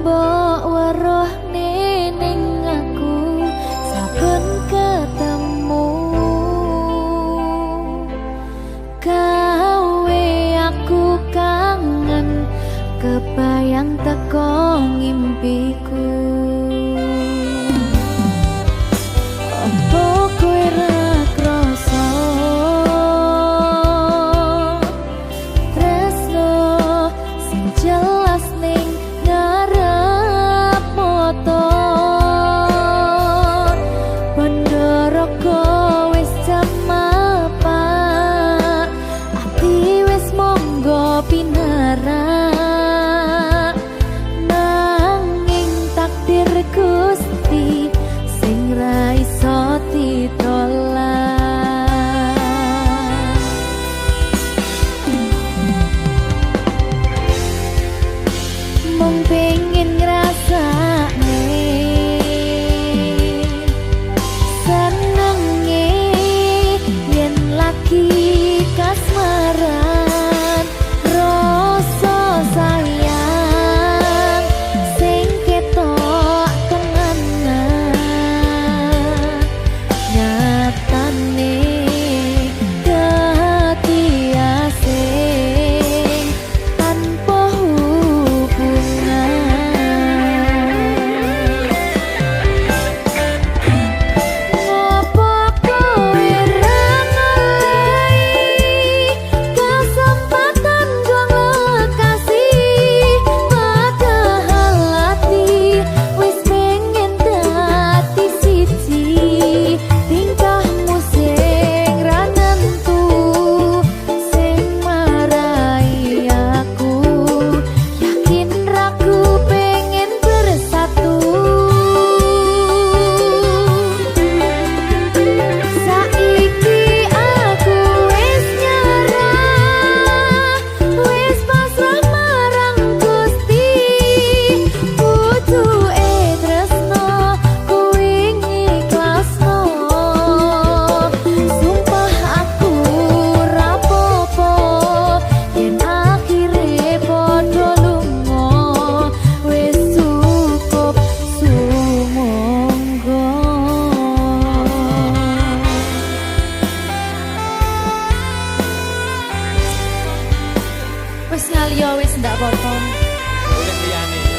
mbok weruh ning aku saben ketemu gawe aku kangen kebayang teko ngimpiku. Apa kowe ra krasa tresno sing jelas ning ngarep motor Pandorogo wis jam apa ati wis monggo pinarak nanging takdir Gusti sing ra iso ditolak. Mung pengen ngrasakne senenge yen lagi kasmaran rasa sayang sing ketok tenganan nyatane dadi asing tanpa hubungan. Ngopo kowe ra ngelih kesempatan dong lekasih padahal hati wis pengen dadi siji tingkahmu sing ra nentu sing marai aku yakin ragu pengen bersatu. Saiki aku wis nyerah wis pasrah marang Gusti pucuke tresno kuwi ngikhlasno sumpah aku rapopo yen akhire padha lunga wis cukup sumangga. Wis ngaliyo wis ndak apa-apa. Boleh liyane.